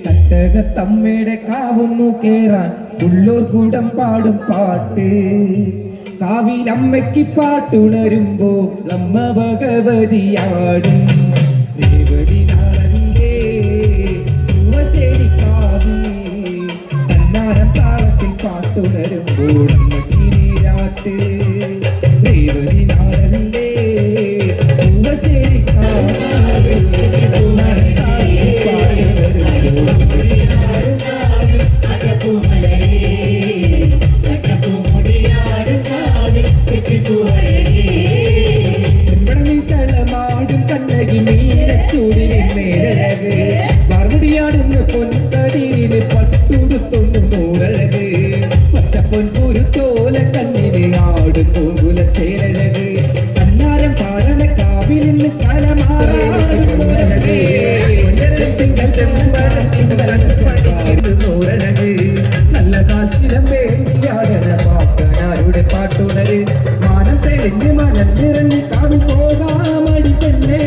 തട്ടകത്തമ്മയുടെ കാവുന്നു കേറാൻ ഉള്ളൂർ കൂടം പാടും പാട്ട് കാവിലമ്മയ്ക്ക് പാട്ടുണരുമ്പോ അമ്മ ഭഗവതിയാടും ദേവതി നാളന്റെ തന്നാരം താളത്തിൽ പാട്ടുണരുമ്പോൾ അമ്മയ്ക്ക് നീരാട്ട് ദേവതി നാളന്റെ മറുപടിയാടുന്ന പൊൻതടിയില് പട്ടുടുത്തൊന്നു നൂറഴക് പച്ചപ്പൊൻ കുരുത്തോല കണ്ണിന് ആടും പൂങ്കുല ചേരഴക് കന്നാരം പാടണ കാവിൽ നിന്ന് നൂറഴക് നല്ല കാച്ചിലം വേണ്ടിയാടണ പാട്ടനാരുടെ പാട്ടുണര് മാനം തെളിഞ്ഞ് മനം നിറഞ്ഞ് കാവിൽ പോകാമടി പെണ്ണേ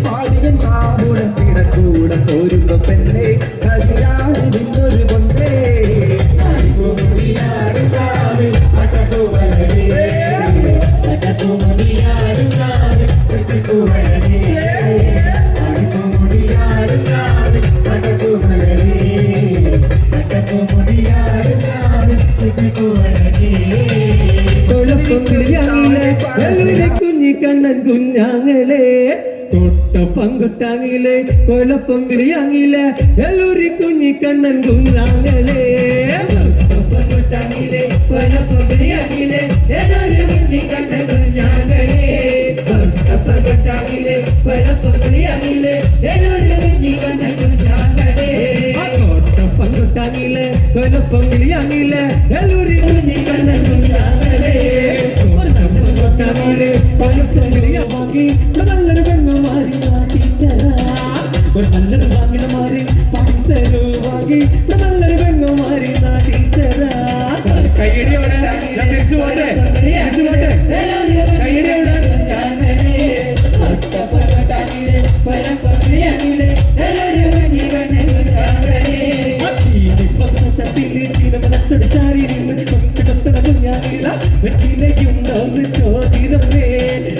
പാടിയൻ കാവുടത്തിട കൂടെ പോരുമ്പോ പെണ്ണേ കതിരാണ് നിന്നൊരു കൊണ്ടേ കുഞ്ഞിക്കണ്ണൻ കുഞ്ഞാങ്ങളെ തൊട്ടപ്പങ്കൊട്ടാങ്ങിലെ കൊലപ്പം വിളിയാങ്ങിലെ എല്ലൂരി കുഞ്ഞിക്കണ്ണൻ കുഞ്ഞാങ്ങളെ തൊട്ടപ്പങ്കൊട്ടാങ്ങിലെ കൊലപ്പം വിളിയാങ്ങിലെ എല്ലൂരി കുഞ്ഞിക്കണ്ണൻ കുഞ്ഞാങ്ങളെ തൊട്ടപ്പങ്കൊട്ടാങ്ങിലെ കൊലപ്പം വിളിയാങ്ങിലെ എല്ലൂരി കുഞ്ഞിക്കണ്ണൻ കുഞ്ഞാങ്ങളെ തൊട്ടപ്പങ്കൊട്ടാങ്ങിലെ കൊലപ്പം വിളിയാങ്ങിലെ എല്ലൂരി കുഞ്ഞിക്കണ്ണൻ കുഞ്ഞാങ്ങളെ കൊലപ്പം വിളിയാക്കി നല്ലൊരു പെണ്ണുമാരി നല്ലൊരു വാങ്ങിന മാറി പത്തരു വാങ്ങി നല്ലൊരു പെണ്ണുമാരി നാട്ടിത്തരാ കയ്യടിയോടെ തിരിച്ചു പോട്ടെ തിരിച്ചു പോട്ടെ കയ്യടിയോടെ ചാരി വെറ്റിലയുണ്ടോന്ന് ചോദിരമേ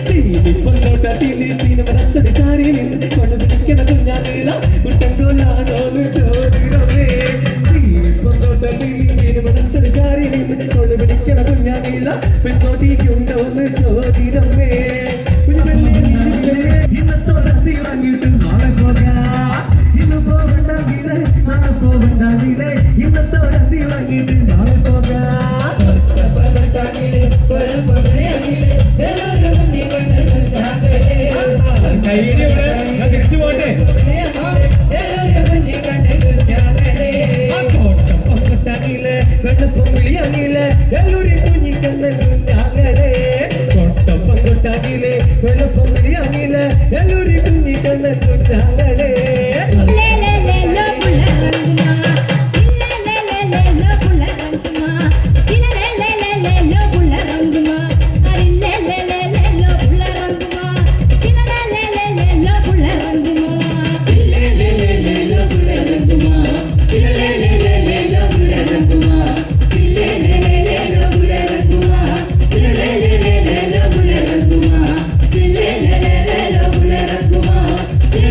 ചീനിപ്പൊന്നോട്ടീനമനത്തടി ചാരി നിന്ന് കൊണ്ട് പിടിക്കണ കുഞ്ഞാനില കുട്ടങ്കോലാണോന്ന് ചോദിരമേ ചീനിപ്പൊന്നോട്ടീനമനത്തടി ചാരി നിന്ന് കൊണ്ട് പിടിക്കണ കുഞ്ഞാനില പെൺകോട്ടിക്കുണ്ടോന്ന് ചോദിരമേ ഇന്നത്തോടത്തി വാങ്ങിയിട്ട് നാളെ പോകാം ഇന്ന് പോകണ്ടെങ്കിലേ നാളെ പോകണ്ടെങ്കിലേ ഇന്നത്തോടത്തി വാങ്ങിയിട്ട് നാളെ പോകാം തിരിച്ചു പോട്ടെ വെള്ളപ്പം വിളിയാങ്ങിലെ എല്ലൂരി കുഞ്ഞിക്കണ്ണൻ കുഞ്ഞാങ്ങളെ തൊട്ടപ്പം കൊട്ടാങ്ങിലെ വെള്ളപ്പം വിളിയാങ്ങിലെ എല്ലൂരി കുഞ്ഞിക്കണ്ണൻ കുഞ്ഞാങ്ങളെ Yeah.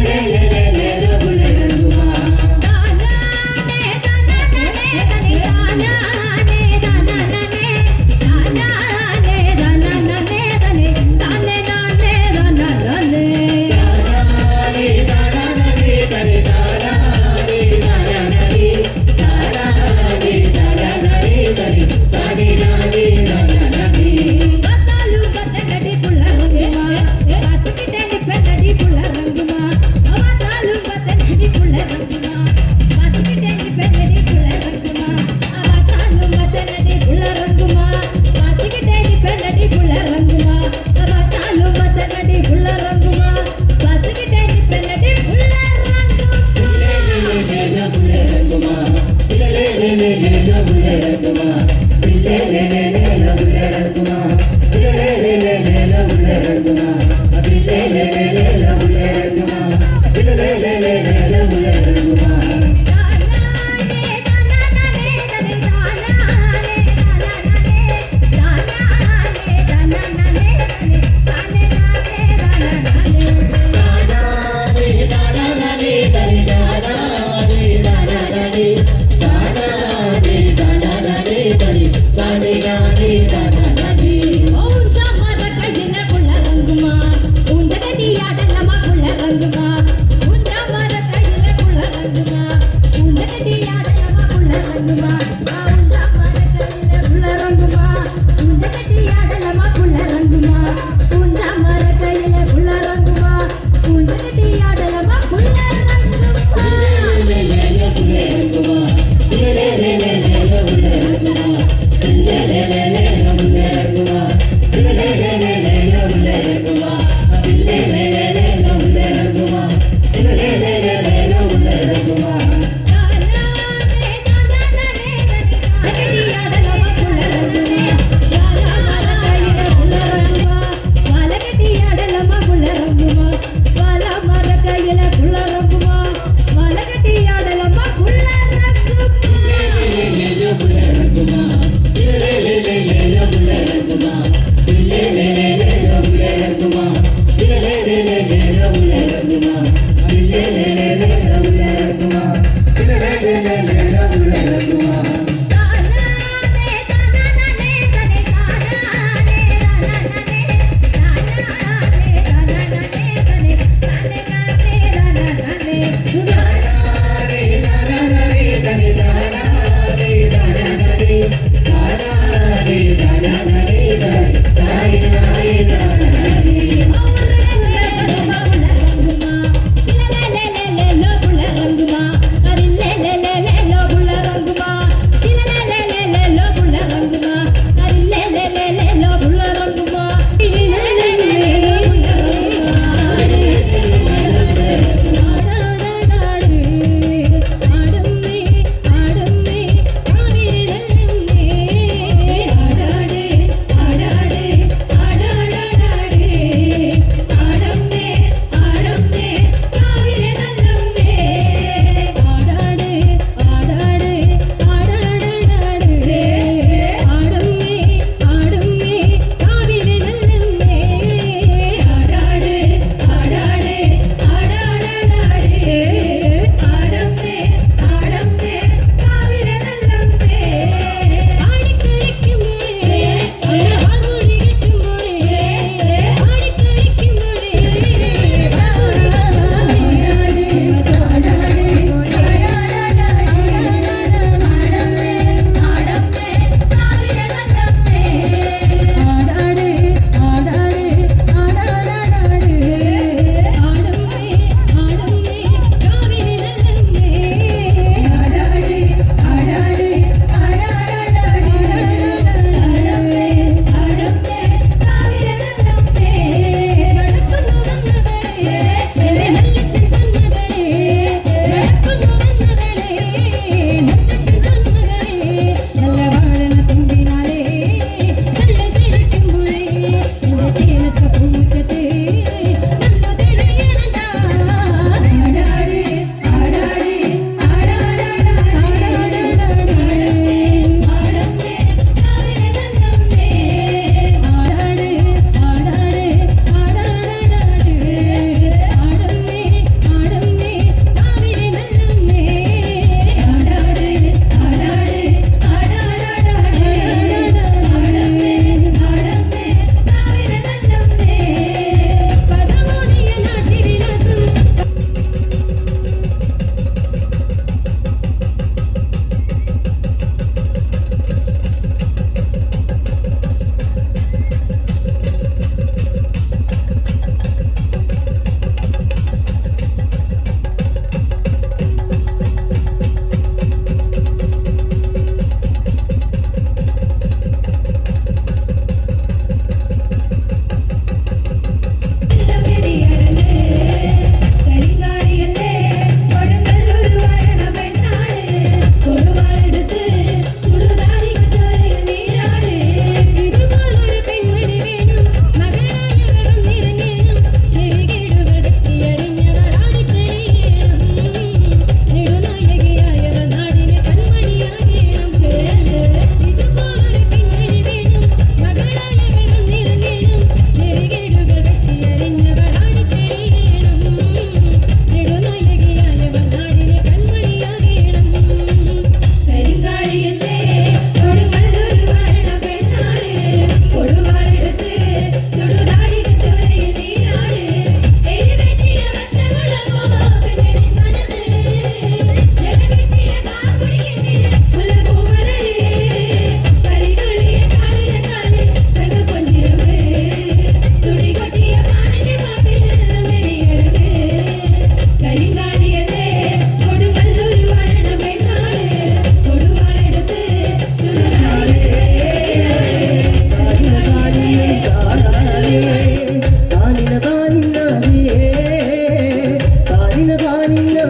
உந்த மர கையில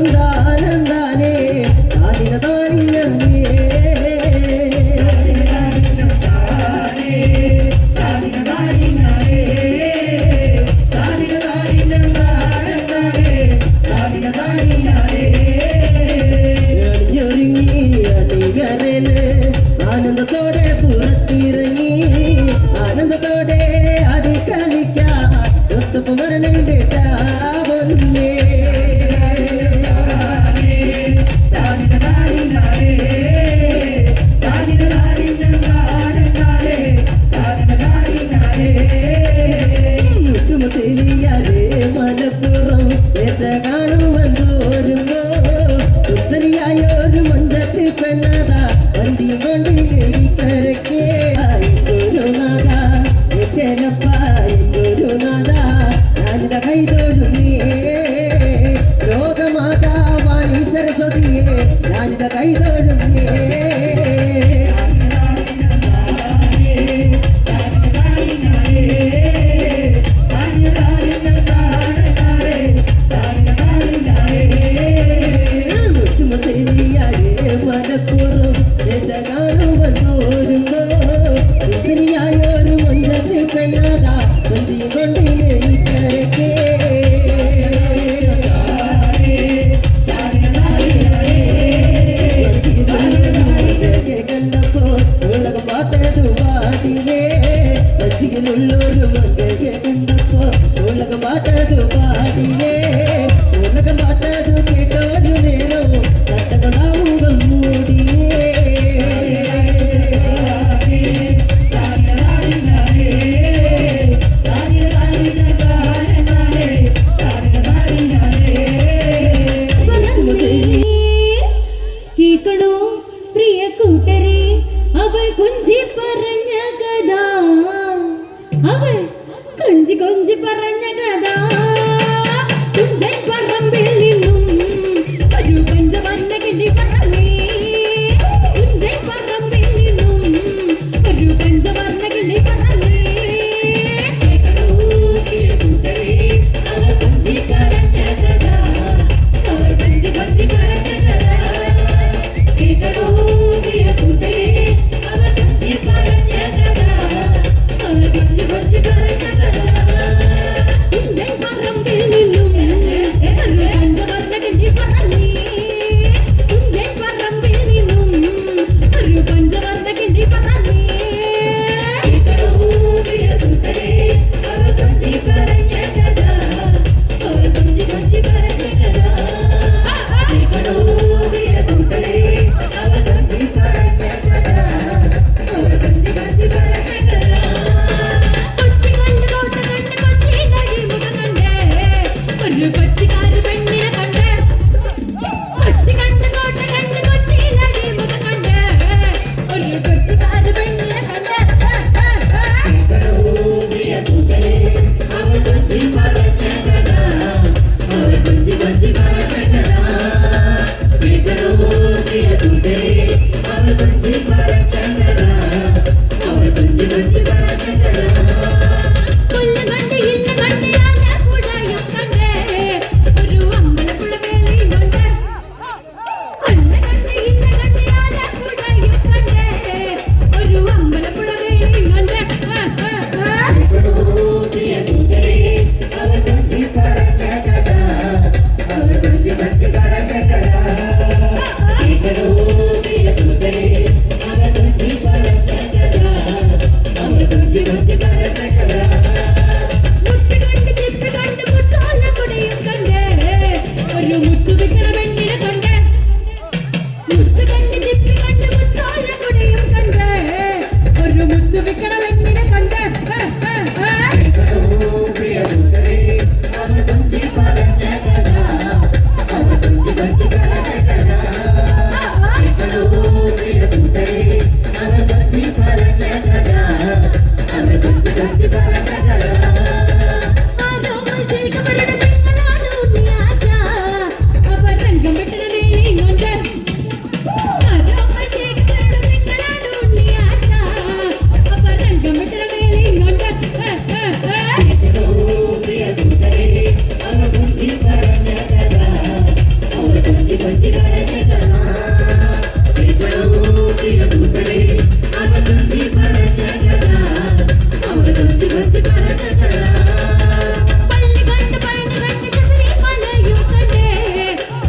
താനന്താനന്ദാനേ താനിന താനിന്നേ ആനന്ദത്തോടെ പുറത്തിറങ്ങി ആനന്ദത്തോടെ അടിക്കളിക്കാൻ ഒത്തുപ്പ് മരണ പൊന്നേ മുറ്റുമുട്ടിയാതെ മലപ്പുറം കാണുവാൻ പോരുമ്പോ പുത്തനിയായൊരു മഞ്ചത്തി പെണ്ണത വണ്ടി കൊണ്ട് കരക്കേ ഗുരുനാഥ ഗുരുനാഥ ഞാനിന്റെ കൈതൊഴുന്നേ ലോകമാതാ വാണി സരസ്വതിയെ ഞാനിന്റെ കൈതൊഴുന്നേ മലപ്പുറം കാണുവാൻ പോരുമ്പോ പുത്തനിയായൊരു മഞ്ചത്തി പെണ്ണത വണ്ടി കൊണ്ട് കരക്കേ കണ്ടപ്പോ ഉലകം പാട്ടതു പാടിയേ ബസ്സിലുള്ളൊരു മകയെ കണ്ടപ്പോ ഉലകം പാട്ടതു പാടിയേ ഉലകം പാട്ടതു കേട്ടൊരു നേരം തട്ടകൊണ്ടാവുകൾ മൂടിയേ കേൾക്കണോ പ്രിയ കൂട്ടരെ അവൾ കൊഞ്ചി പറഞ്ഞ കഥ അവൾ കൊഞ്ചി കൊഞ്ചി പറഞ്ഞ കഥ തുഞ്ചൻ പറമ്പിൽ നിന്നും ഒരു പഞ്ചവർണ്ണ കിളി പറന്നേ തുഞ്ചൻ പറമ്പിൽ നിന്നും ഒരു പഞ്ചവർണ്ണ കിളി പറന്നേ കേൾക്കണോ പ്രിയ കൂട്ടരെ അവൾ കൊഞ്ചി പറഞ്ഞ കഥ അവൾ കൊഞ്ചി കൊഞ്ചി പറഞ്ഞ കഥ കേൾക്കണോ പ്രിയ കൂട്ടരെ അവൾ കൊഞ്ചി പറഞ്ഞ കഥ അവൾ കൊഞ്ചി കൊഞ്ചി പറഞ്ഞ കഥ കൊഞ്ചി പറഞ്ഞ കഥ കേൾക്കണോ പ്രിയ കൂട്ടരെ അവൾ കൊഞ്ചി പറഞ്ഞ കഥ അവൾ കൊഞ്ചി കൊഞ്ചി പറഞ്ഞ കഥ പള്ളി കണ്ട് പഴനി കണ്ട് ശബരിമലയും കണ്ടേ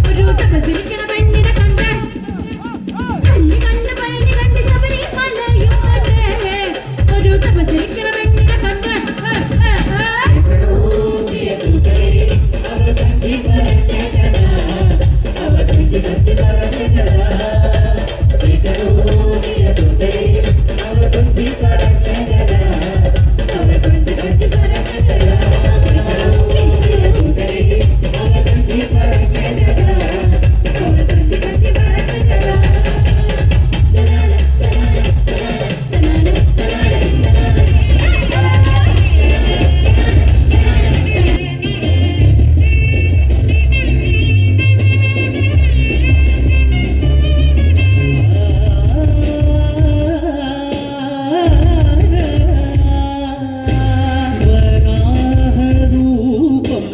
ഒരു തപസ്സിരിക്കണ പെണ്ണിനെ കണ്ടേ പള്ളി കണ്ട് പഴനി കണ്ട് ശബരിമലയും കണ്ടേ ഒരു തപസ്സിരിക്കണ പെണ്ണിനെ കണ്ടേ കേൾക്കണോ പ്രിയ കൂട്ടരെ അവൾ കൊഞ്ചി പറഞ്ഞ കഥ അവൾ കൊഞ്ചി കൊഞ്ചി പറഞ്ഞ കഥ കേൾക്കണോ പ്രിയ കൂട്ടരെ അവൾ കൊഞ്ചി പറഞ്ഞ കഥ അവൾ കൊഞ്ചി കൊഞ്ചി പറഞ്ഞ കഥ കേൾക്കണോ പ്രിയ കൂട്ടരെ അവൾ കൊഞ്ചി പറഞ്ഞ കഥ അവൾ കൊഞ്ചി കൊഞ്ചി പറഞ്ഞ കഥ വരാഹരൂപം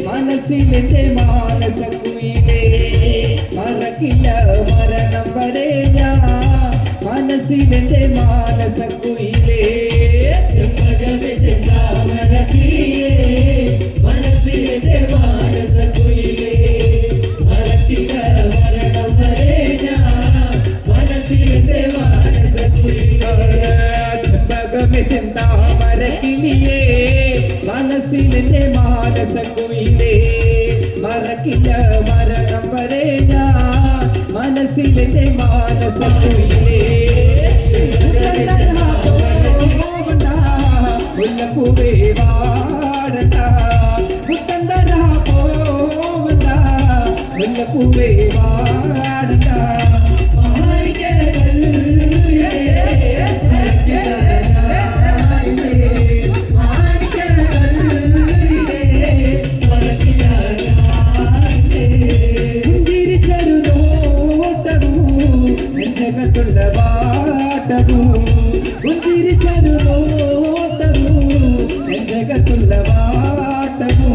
മനസ്സിലെ മാനസക്കുയിലേ മറക്കില്ല മരണം വരെ ഞാൻ മനസ്സിലെ മാനസക്കുയിലേ ചെമ്മകമേ ചെന്താമരക്കിയേ മനസ്സിലെ മാനസക്കുയിലേ മറക്കില്ല മരണം വരെ ഞാൻ മനസ്സിലെ മാനസക്കുയിലേ ചെമ്മകമേ ചെന്താമരക്കിയേ മനസ്സിലെ മാനസക്കുയിലേ മറക്കില്ല മരണം വരെ ഞാൻ മനസ്സിലെ മാനസക്കുയിലേ മുല്ലപ്പൂവേ വാടണ്ട മുത്തന്തര പോവണ്ട മുല്ലപ്പൂവേ വാടണ്ട ജഗത്തുള്ള വാട്ടമോ ഉഞ്ചിരിച്ചൊരു നോട്ടമോ ജഗത്തുള്ള വാട്ടമോ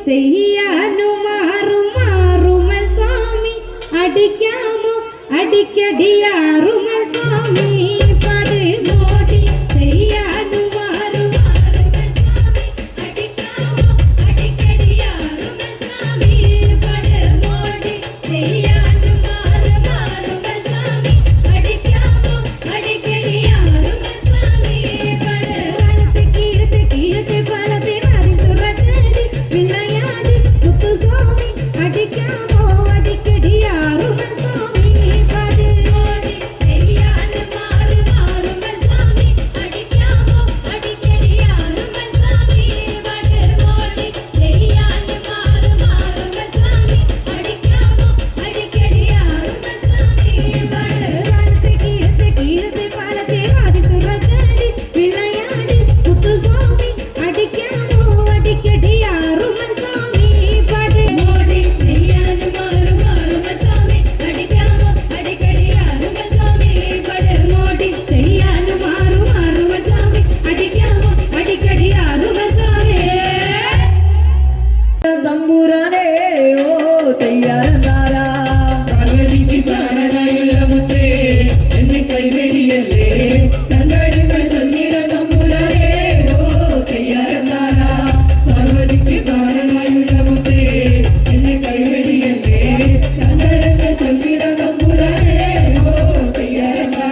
ചെയ്യാനു മാറുമൽ സ്വാമി അടിക്കാമോ അടിക്കടിയാറുമൽ സ്വാമി പട് മോടി ചെയ്യാനു മാറുമൽ സ്വാമി അടിക്കാമോ അടിക്കടിയാറുമൽ സ്വാമി പട് മോടി ചെയ്യാനു മാറുമൽ സ്വാമി അടിക്കാമോ അടിക്കടിയാറുമൽ സ്വാമി പട് വലത്തെ കീഴത്തെ പാലത്തെ മാറി തുറക്കടി വിളയാടി മുത്തുസ്വാമി അടിക്കാമോ അടിക്കടിയാറുമൽ സ്വാമി പട് മോടി ചെയ്യാനു മാറുമൽ സ്വാമി അടിക്കാമോ അടിക്കടിയാറുമൽ സ്വാമി പട് മോടി ചെയ്യാനു മാറുമൽ സ്വാമി അടിക്കാമോ അടിക്കടിയാറുമൽ സ്വാമി പട് വലത്തെ കീഴത്തെ പാലത്തെ മാറി തുറക്കടി വിളയാടി മുത്തുസ്വാമി അടിക്കാമോ അടിക്കടിയാറുമൽ സ്വാമി പട് മോടി ചെയ്യാനു മാറുമൽ സ്വാമി അടിക്കാമോ അടിക്കടിയാറുമൽ സ്വാമി പട് മോടി ചെയ്യാനു മാറുമൽ സ്വാമി അടിക്കാമോ അടിക്കടിയാറുമൽ സ്വാമി തമ്പുരാനേ ഓ തയ്യാറാ കൽവരിക്ക് പ്രാണനായുള്ള മുത്തേ എന്നെ കൈവെടിയല്ലേ സങ്കടങ്ങൾ ചൊല്ലിട തമ്പുരാനേ ഓ തയ്യാറാ കൽവരിക്ക് പ്രാണനായുള്ള മുത്തേ എന്നെ കൈവെടിയല്ലേ സങ്കടങ്ങൾ ചൊല്ലിട തമ്പുരാനേ ഓ തയ്യാറാ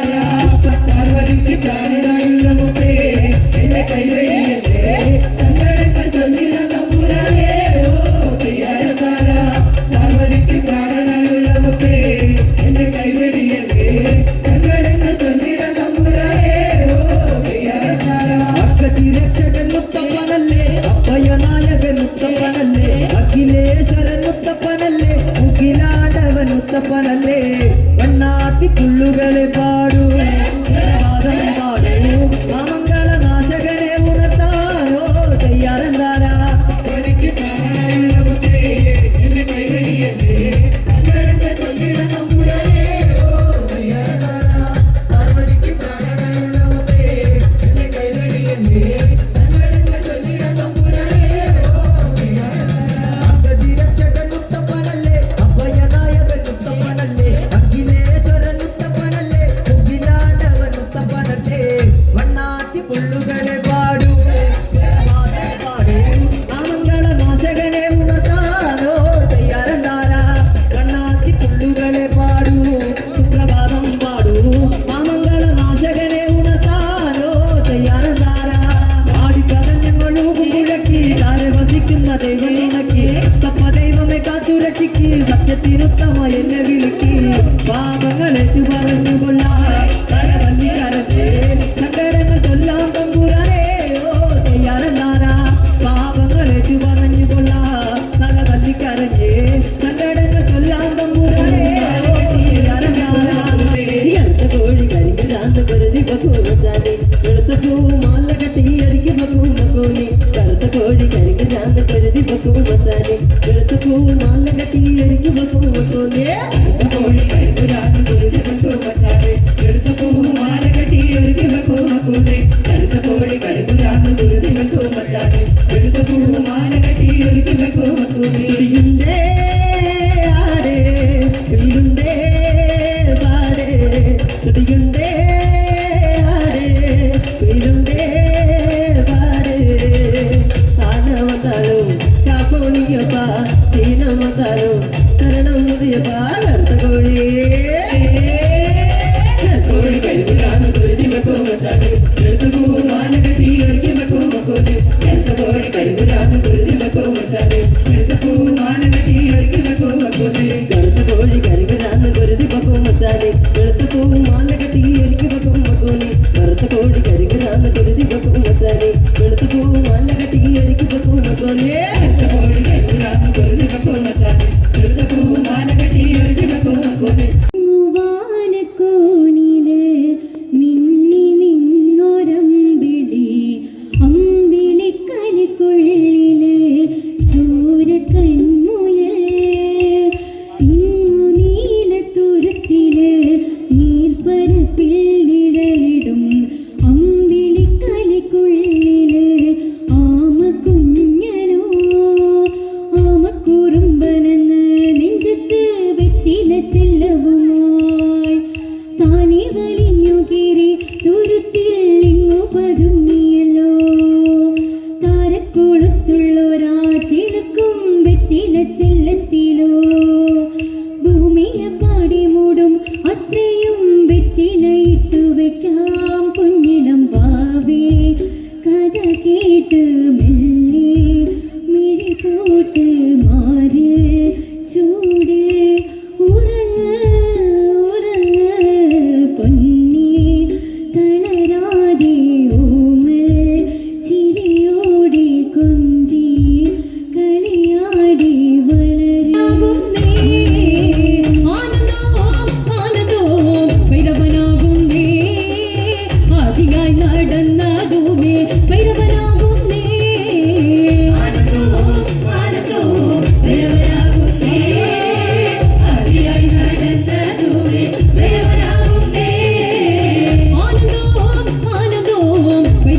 കൽവരിക്ക് പ്രാണനായുള്ള മുത്തേ എന്നെ കൈവെടിയല്ലേ സങ്കടങ്ങൾ ചൊല്ലിട തമ്പുരാനേ ഓ തയ്യാറാ കൽവരിക്ക് പ്രാണനായുള്ള മുത്തേ എന്നെ കൈവെടിയല്ലേ സങ്കടങ്ങൾ ചൊല്ലിട തമ്പുരാനേ ഓ തയ്യാറാ അക്കതിരക്ഷകൻ മുത്തപ്പനല്ലേ അഭയനായകൻ മുത്തപ്പനല്ലേ അഖിലേശ്വരൻ മുത്തപ്പനല്ലേ മുഖിലാണ്ടവൻ മുത്തപ്പനല്ലേ വണ്ണാത്തി പുള്ളുകളെ പാടൂ വാദം പാടൂ മാമംഗളനാശകനെ ഉണർത്താനോ തയ്യാറെന്താരാ എനിക്ക് പ്രാണനായുള്ള മുത്തേ എന്നെ കൈവെടിയല്ലേ സങ്കടങ്ങൾ ചൊല്ലിട തമ്പുരാനേ ഓ തയ്യാറാ കൽവരിക്ക് പ്രാണനായുള്ള മുത്തേ എന്നെ കൈവെടിയല്ലേ സങ്കടങ്ങൾ ചൊല്ലിട തമ്പുരാനേ ഓ തയ്യാറാ അഗതിരക്ഷകൻ മുത്തപ്പനല്ലേ അഭയനായകൻ മുത്തപ്പനല്ലേ അഖിലേശ്വരൻ മുത്തപ്പനല്ലേ മുഖിലാണ്ടവൻ മുത്തപ്പനല്ലേ വണ്ണാത്തി പുള്ളുകളെ പാടൂ വാദം പാടൂ മാമംഗളനാശകനെ ഉണർത്താനോ തയ്യാറെന്താരാ വണ്ണാത്തി പുള്ളുകളെ പാടൂ സുപ്രഭാതം പാടൂ മാമംഗളനാശകനെ ഉണർത്താനോ തയ്യാറെന്താരാ ആടിക്കതഞ്ഞങ്ങളും മുഴക്കി താരെ വസിക്കുന്ന ദൈവം നിനക്ക് തപ്പ ദൈവമേ കാത്തുരക്ഷിക്ക് സത്യത്തിനുത്തമ എന്നെ വിളിക്ക് പാപങ്ങളെത്തു പറഞ്ഞുകൊള്ളാം തലവല്ലി കരഞ്ഞേ സങ്കടങ്ങൾ ചൊല്ലാം തമ്പുരാനേ ഓ തയ്യാറെന്താരാ പാപങ്ങളെത്തു പറഞ്ഞുകൊള്ളാം തലവല്ലി കരഞ്ഞേ സങ്കടങ്ങൾ ചൊല്ലാം തമ്പുരാനേ ഓ തയ്യാറെന്താരാ അടുത്ത കോഴി കരിക്കാന്ന് കരുതി ബക്കൂമച്ചാനെ വെളുത്ത പൂമാല കട്ടി അരിക്ക് ബക്കൂമക്കോനെ കറുത്ത കോഴി കരിക്കാന്ന് കരുതി ബക്കൂമച്ചാനെ വെളുത്ത പൂമാല കട്ടി അരിക്ക് ബക്കൂമക്കോനെ കോഴി കരിക്കാന്ന് കരുതി ബക്കൂമച്ചാനെ വെളുത്ത പൂമാല കട്ടി അരിക്ക് ബക്കൂമക്കോനെ കറുത്ത കോഴി കരിക്കാന്ന് കരുതി ബക്കൂമച്ചാനെ വെളുത്ത പൂമാല കട്ടി അരിക്ക് ബക്കൂമക്കോനെ ഇടിയുണ്ടേ ആടേ ഇടിയുണ്ടേ പാടേ ഇടിയുണ്ടേ ആടേ ഇടിയുണ്ടേ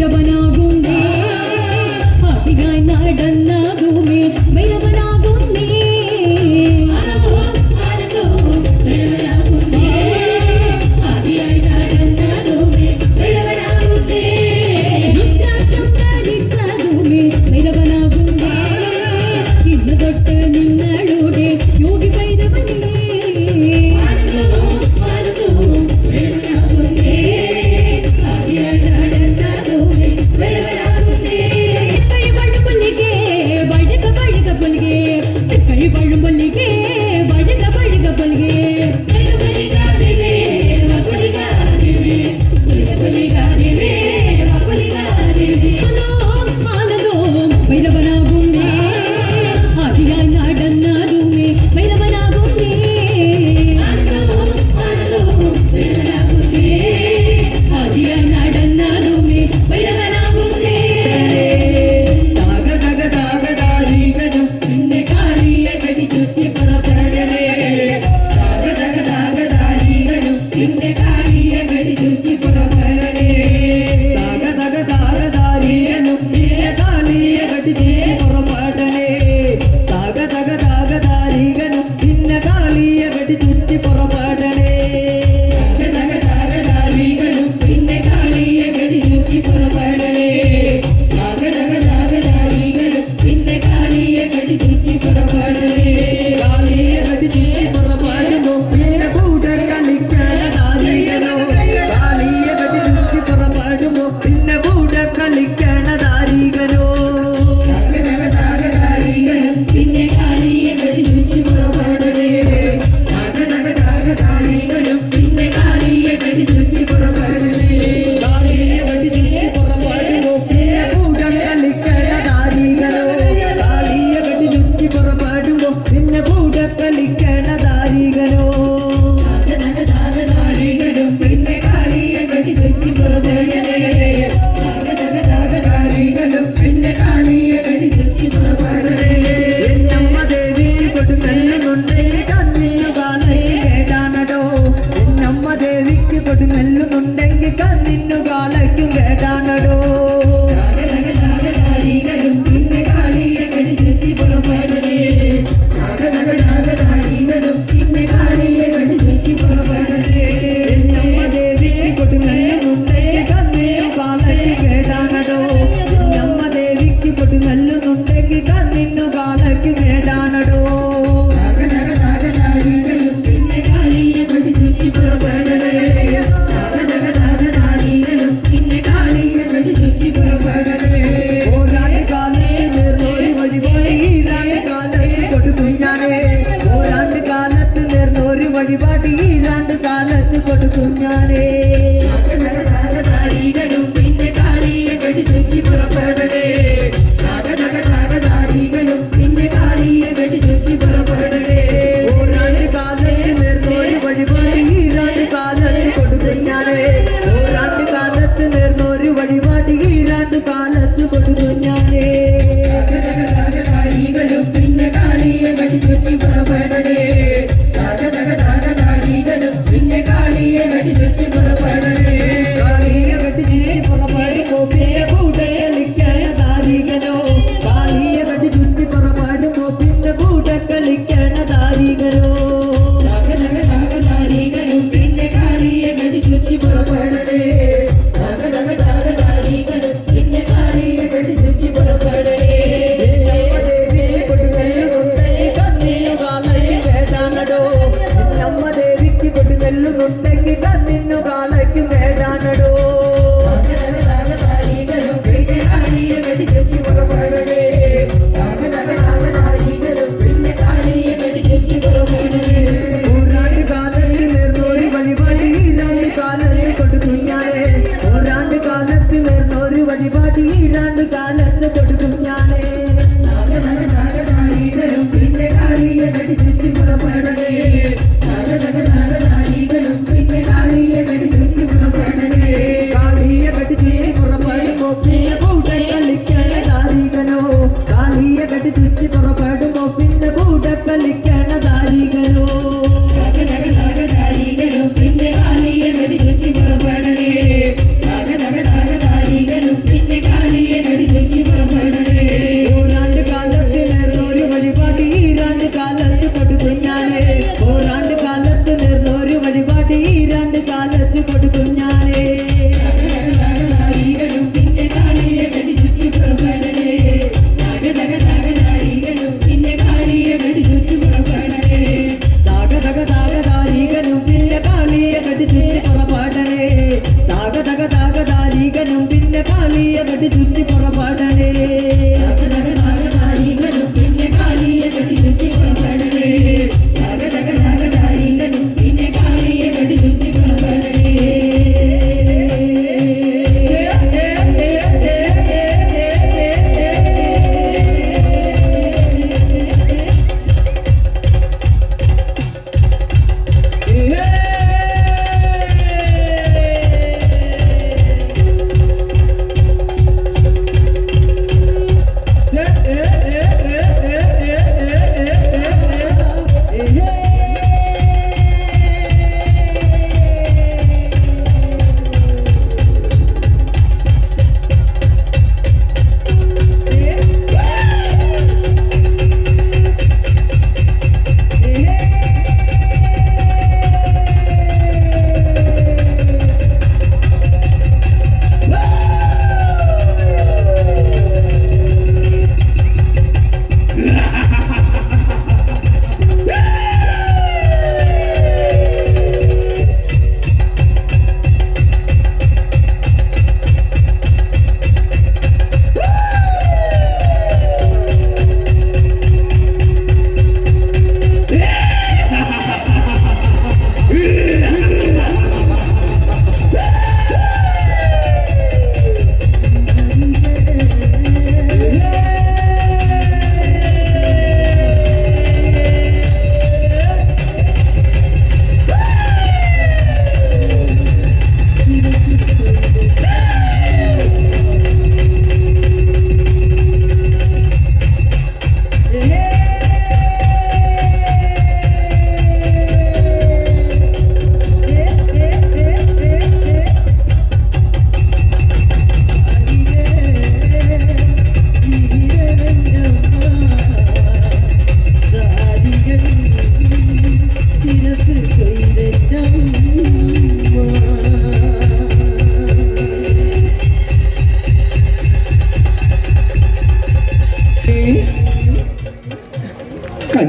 ഭൈരവനാകുന്നേ അഭിയായി നടന്നതുമേ ഭൈരവനാകുന്നേ രുദ്രാക്ഷം ധരിച്ചതുമേ ഭൈരവനാകുന്നേ ഇന്ന് തൊട്ട് നിങ്ങളുടെ യോഗി ഭൈരവനേ കൊടുങ്ങല്ലുന്നുണ്ടെങ്കിൽ കണ്ണിന്നു കാലയ്ക്കും കേട്ടാണടോ ദേവിക്ക് കൊടുങ്ങല്ലുന്നുണ്ടെങ്കിൽ കണ്ണിന്നു കാലയ്ക്ക് കേട്ടാണടോ നമ്മ ദേവിക്ക് കൊടുങ്ങല്ലുന്നുണ്ടെങ്കിൽ കണ്ണിന്നു കാലയ്ക്ക് കേട്ടാണടോ വഴിപാട് ഈ രണ്ട് കാലത്ത് കൊടുക്കും ഞാനേ പിന്നെ കാളിയെ കടി ചുറ്റി പുറപ്പെടണേ പിന്നെ കാളിയെ കടി ചുറ്റി പുറപ്പെടണേ ഓരാണ്ട് കാലത്ത് നേർന്നൊരു വഴിപാട് ഈ രണ്ട് കാലത്ത് കൊടുക്കും ഞാനേ ഓരാണ്ട് കാലത്ത് നേർന്നൊരു വഴിപാട് ഈ രണ്ട് കാലത്ത് കൊടുക്കും ഞാനേ പിന്നെ കാളിയെ കടി ചുറ്റി പുറപ്പെടണേ പിന്നെ കാളിയെ കടി ചുറ്റി പുറപ്പെടണേ കാളിയെ കടി ചുറ്റി പുറപ്പെടുമ്പോ പിന്നെ കൂടെ കളിക്കണ താരികനോ കാളിയെ കടി ചുറ്റി പുറപ്പെടുമ്പോ പിന്നെ കൂടെ കളിക്കണ താരികനോ പിന്നെ കാളിയെ കടി ചുറ്റി പുറപ്പെടണേ പിന്നെ കാളിയെ കടി ചുറ്റി പുറപ്പെടണേ നമ്മ ദേവിക്ക് കൊടുങ്ങല്ലുന്നുണ്ടെങ്കിൽ കണ്ണിന്നു കാലയ്ക്കും കേടാനടോ പിന്നെ കാളിയെ കടി ചുറ്റി പുറപ്പെടണേ പിന്നെ കാളിയെ കടി ചുറ്റി പുറപ്പെടണേ ഓരാണ്ട് കാലത്ത് നേർന്നൊരു വഴിപാട് ഈ രണ്ട് കാലത്ത് കൊടുക്കും ഞാനേ ഓരാണ്ട് കാലത്ത് നേർന്നൊരു വഴിപാട് ഈ രണ്ട് കാലത്ത് കൊടുക്കും ഞാനേ പിന്നെ കാളിയെ കടി ചുറ്റി പുറപ്പെടണേ പിന്നെ കാളിയെ കടി ചുറ്റി പുറപ്പെടണേ കാളിയെ കടി ചുറ്റി പുറപ്പെടുമ്പോ പിന്നെ കൂടെ കളിക്കണ താരികനോ കാളിയെ കടി ചുറ്റി പുറപ്പെടുമ്പോ പിന്നെ കൂടെ കളിക്കണ താരികനോ പിന്നെ കാളിയെ കടി ചുറ്റി പുറപ്പെടണേ പിന്നെ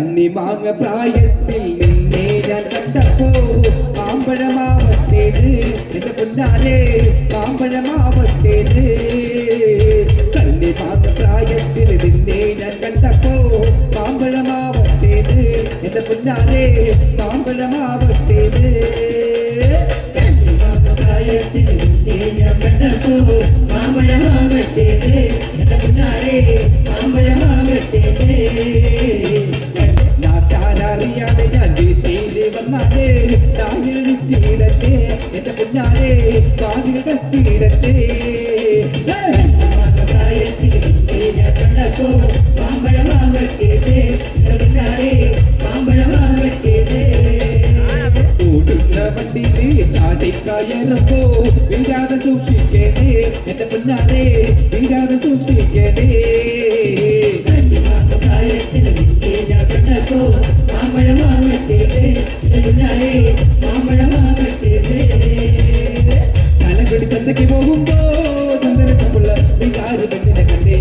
കണ്ണിമാങ്ങ പ്രായത്തിൽ നിന്നെ ഞാൻ കണ്ടപ്പോ മാമ്പഴമാവട്ടേത് എന്റെ പൊന്നാരെ മാമ്പഴമാവട്ടേത് കണ്ണിമാങ്ങ പ്രായത്തിൽ നിന്നെ ഞാൻ കണ്ടപ്പോ മാമ്പഴമാവട്ടേത് എന്റെ പൊന്നാരെ മാമ്പഴമാവട്ടേത് കണ്ണിമാങ്ങ പ്രായത്തിൽ നിന്നെ ഞാൻ കണ്ടപ്പോ മാമ്പഴമാവട്ടേത് എന്റെ പൊന്നാരെ മാമ്പഴമാവട്ടേത് അറിയാതെ ഞാൻ വീട്ടിൽ വന്നാലേ താഴിടത്തെ എന്റെ പൊന്നാരെ വാതിൽ കച്ചിടത്തെ പ്രായത്തിൽ ഞാൻ കണ്ടപ്പോ മാമ്പഴമാവട്ടേത് പൊന്നാരെ മാമ്പഴമാവട്ടേത് ഓടുന്ന വണ്ടിയിൽ ചാടിക്കയറുമ്പോ വീഴാതെ സൂക്ഷിക്കേണ്ടേ എന്റെ പൊന്നാരെ വീഴാതെ സൂക്ഷിക്കേണ്ടേ പ്രായത്തിൽ ഞാൻ കണ്ടപ്പോ മാമ്പഴമാവട്ടേത് പൊന്നാരെ മാമ്പഴമാവട്ടേത് ചലകുടി ചന്തയ്ക്ക് പോകുമ്പോ ചന്ദന ചമ്പുള്ള വികാരി പെണ്ണിനെ കണ്ടേ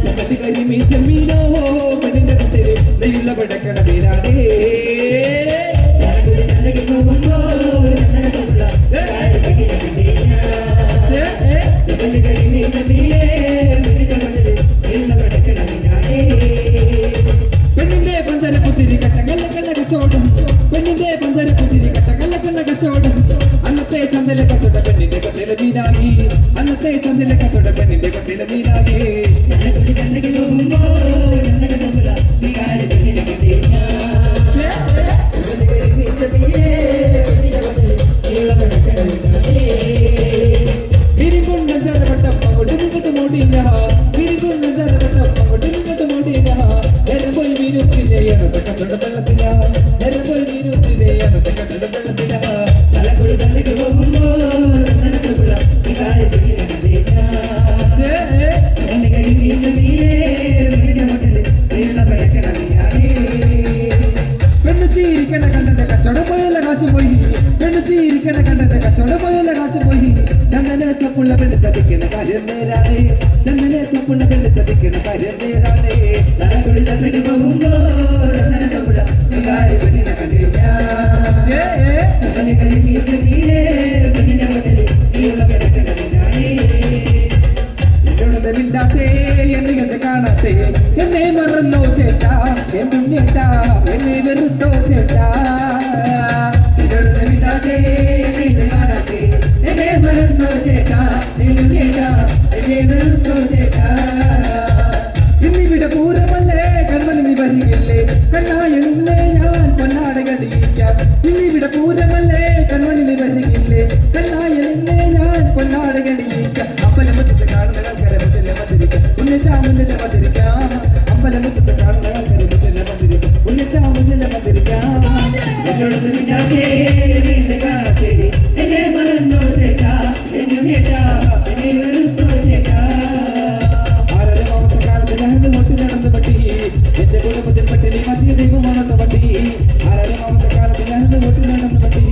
ചമ്മതി കരിമീ ചെമ്മീനോ പെണ്ണിന്റെ കണ്ടില് നെയ്യുള്ള പടക്കണ വീരാടേ പോകുമ്പോ പെണ്ണിന്റെ പന്തര പുത്തിരി കട്ട കല്ലക്കണ്ണ കച്ചോടം പെണ്ണിന്റെ പന്തര പുത്തിരി കട്ട കല്ലക്കണ്ണ കച്ചോടം അന്നത്തെ ചന്തല കച്ചോട പെണ്ണിന്റെ കൊട്ടയില മീനാകി അന്നത്തെ ചന്തല കച്ചോട പെണ്ണിന്റെ കൊട്ടയില മീനാകി പോകുമ്പോ വിരികൊണ്ടം ചരവട്ടം അങ്ങോട്ടും ഇങ്ങോട്ടും ഓടിയ വിരികൊണ്ടം ചരവട്ടം അങ്ങോട്ടും ഇങ്ങോട്ടും ഓടിയ നേരം പോയി മീനുത്തിലെ അന്നത്തെ കച്ചോട വെള്ളത്തില നേരം പോയി മീനുത്തിലെ അന്നത്തെ കച്ചോട വെള്ളത്തില തലക്കുടി തലക്ക് പോകുമ്പോ പെണ്ണ് ചീരിക്കണ കണ്ടന്റെ കച്ചവടം പോയല്ല കാശ് പോയി പെണ്ണ് ചീരിക്കണ കണ്ടന്റെ കച്ചവടം പോയല്ല കാശ് പോയി ചന്ദന ചപ്പുള്ള പെണ്ണ് ചതിക്കണ കാര്യം നേരാണ് ചന്ദന ചപ്പുള്ള പെണ്ണ് ചതിക്കണ കാര്യം നേരാണ് തലക്കുടി തലക്ക് പോകുമ്പോ മിണ്ടാത്തേ എന്നെ കാണാത്തേ എന്നെ മറന്നോ ചേട്ടാ എന്തുണ്ണേട്ടാ എന്നെ വെറുത്തോ ചേട്ടാ മിണ്ടാത്തേ കാണാത്തേ എന്നെ മറന്നോ ചേട്ടാ എന്നെ വെറുത്തോ ചേട്ടാ ഇന്നിവിടെ പൂരമല്ലേ കൺമണി നീ വരികില്ലേ കണ്ണായ നിന്നെ ഞാൻ പൊന്നാട കടിയിക്കാം ഇന്നിവിടെ പൂരമല്ലേ കൺമണി നീ വരികില്ലേ കണ്ണായ നിന്നെ ഞാൻ പൊന്നാട കടിയിക്കാം അമ്പലമുറ്റത്ത് കാണുന്ന ആൾക്കാരെ മുന്നിലെ മതിരിക്കാം മുന്നിലെ മതിരിക്കാം അമ്പലമുറ്റത്ത് കാണുന്ന ആൾക്കാരെ മുന്നിലെ മതിരിക്കാം മുന്നിലെ മതിരിക്കാം എന്നോട് മിണ്ടാത്തേ കാണാത്തേ എന്നെ മറന്നോ ചേട്ടാ എന്നെ വെറുത്തോ ചേട്ടാ നടന്ന പട്ടി എന്റെ കുടുംബത്തിൽ പട്ടിണി മധ്യ ദൈവമാണെന്ന പട്ടി ആരാമത്തെ കാലത്ത് നടന്ന് വോട്ട് നടന്ന പട്ടി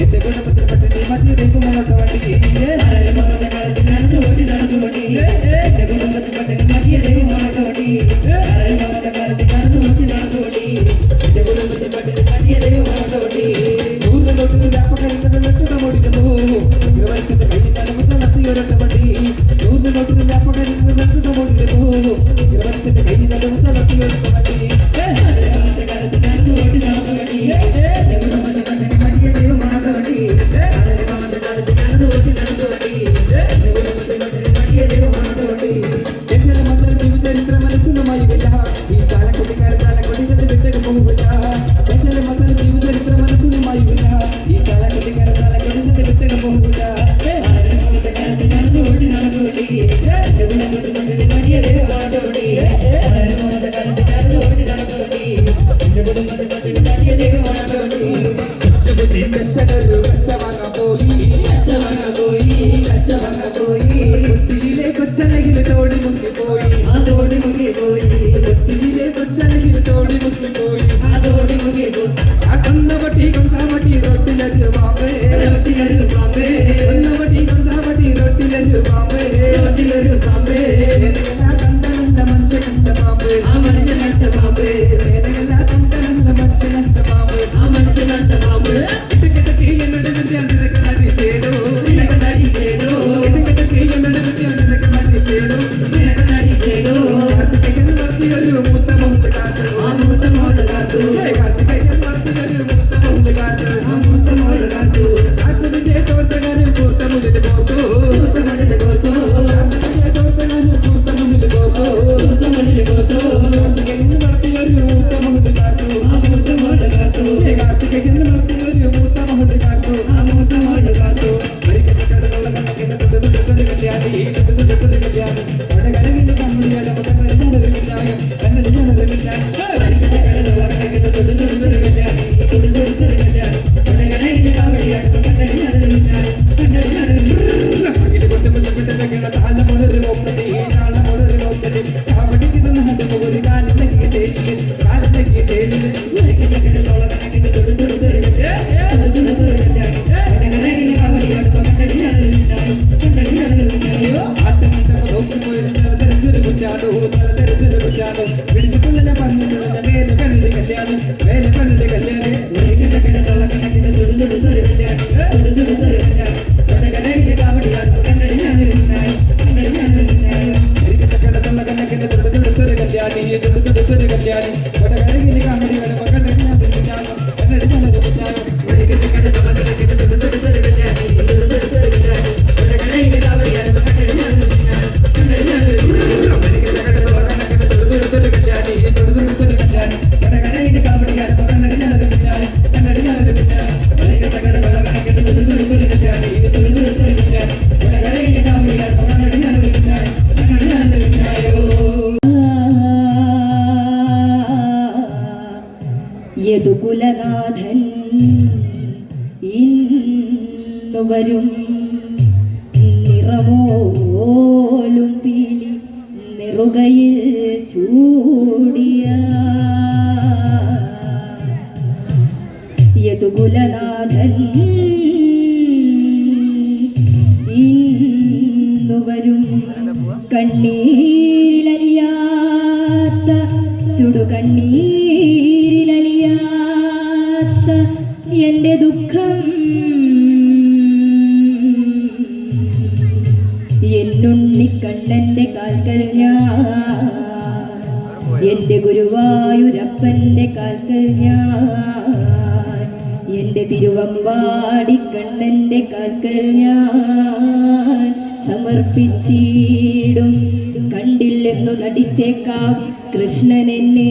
എന്റെ കുടുംബത്തിൽ പട്ടിണി മധ്യ ദൈവമാണെന്ന പട്ടി എന്റെ കുടുംബത്തിൽ പട്ടിണി മധ്യ ദൈവമാണോടി എന്റെ കുടുംബത്തിൽ പട്ടിണി മധ്യ ദൈവമാണോടി ഒരൊറ്റ പട്ടി നൂറ് നോട്ടിന് വ്യാപകരിക്കുന്ന ചരിത്ര മനസ്സിനുമായി വല്ല ഈ ചാലക്കുട്ടിക്കാരൻ ചാലക്കുട്ടികളുടെ വിട്ടേക്ക് പോകില്ല ചരിത്ര മനസ്സിനുമായി വല്ല ഈ ചാലക്കുട്ടിക്കാരൻ ചാലക്കുട്ടികളുടെ വിട്ടേക്ക് പോകില്ല കൊച്ചിയിലെ കൊച്ചലകില് തോടി മുങ്ങിപ്പോയി കൊച്ചിയിലെ കൊച്ചലകില് തോടി മുങ്ങിപ്പോയി ആ കൊന്നവട്ടി കൊന്നാവട്ടി റൊട്ടിലൊരു പാമ്പേ കൊന്നവട്ടി കൊന്നാവട്ടി റൊട്ടിലൊരു പാമ്പേ കണ്ടല്ല മനുഷ്യ കണ്ട പാമ്പേ കല്യാണി തൊടുതൊടുത്തൊരു കല്യാണി വടകരയിലെ കമ്പിളിയാൽ നമുക്ക് കല്യാണൊരു മിന്നായം കണ്ണടിഞ്ഞൊരു മിന്നായം യദുകുലനാഥൻ ഇന്നു വരും നിറമോലും പീലി നെറുകയിൽ ചൂടിയ യദുകുലനാഥൻ ഇന്നു വരും കണ്ണീരിലലിയാത്ത ചുടുകണ്ണീരിലലിയാത്ത എൻ്റെ ദുഃഖം എന്നുണ്ണിക്കണ്ണൻ്റെ കാൽക്കൽ ഞാൻ എൻ്റെ ഗുരുവായൂരപ്പൻ്റെ കാൽക്കൽ ഞാൻ എൻ്റെ തിരുവമ്പാടി കണ്ണൻ്റെ കാൽക്കൽ ഞാൻ സമർപ്പിച്ചിടും കണ്ടില്ലെന്നു നടിച്ചേക്കാം കൃഷ്ണൻ എന്നെ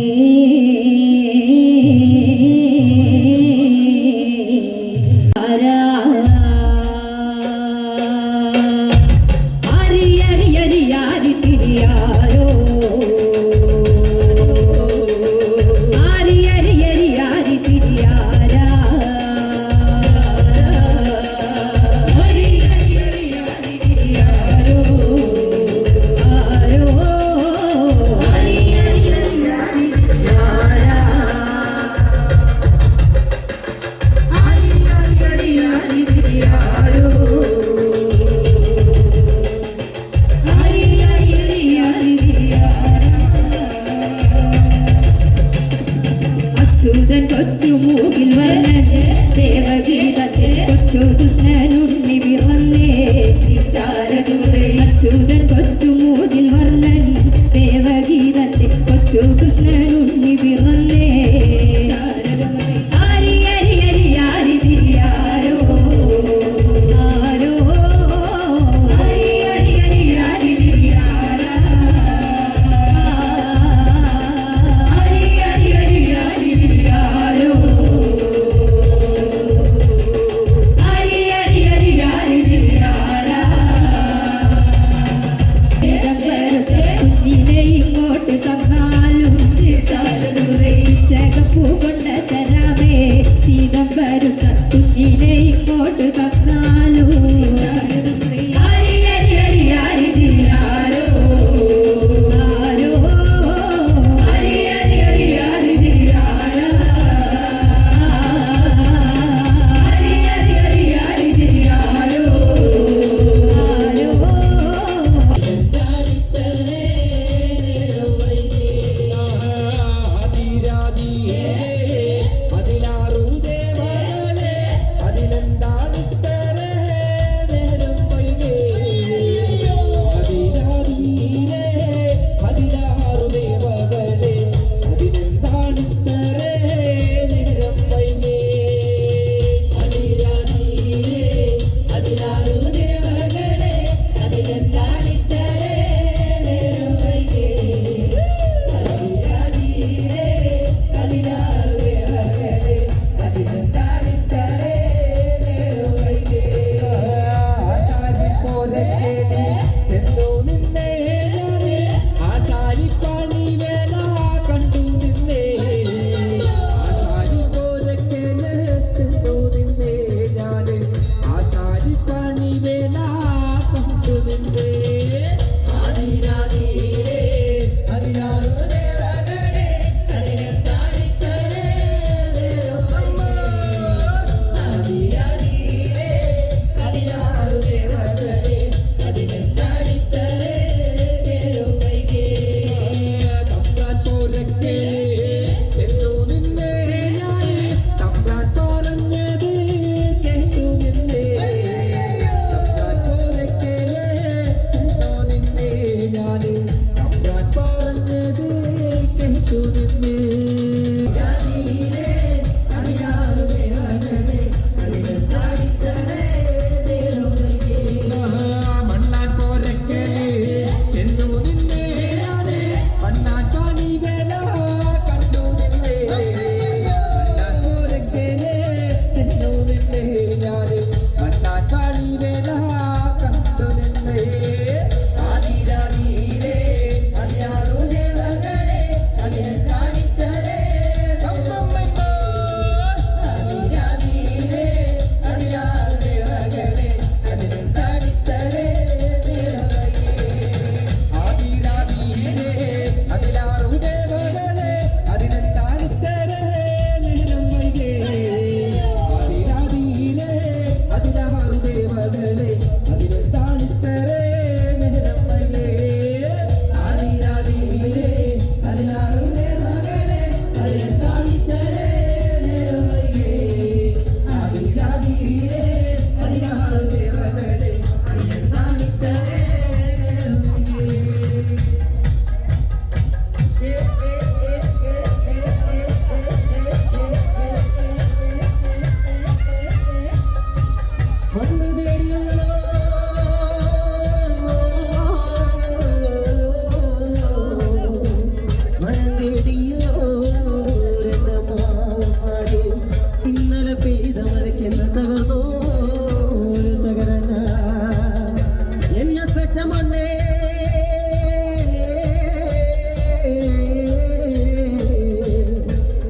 കൊച്ചു മൂകിൽ വർണ്ണൻ ദേവഗീതത്തിൽ കൊച്ചു കൃഷ്ണനുണ്ണി വിറന്നേ അച്യുതൻ കൊച്ചു മൂകിൽ വർണ്ണൻ ദേവഗീതത്തിൽ കൊച്ചു കൃഷ്ണനുണ്ണി വിറന്നേ ആരി അരി അരി ആരി തിരിയാരോ ആരോ ആരി അരി അരി ആരി തിരിയാരാ ആരി അരി അരി ആരി തിരിയാരോ ആരി അരി അരി ആരി തിരിയാരാ പെറ്റ മണ്ണേ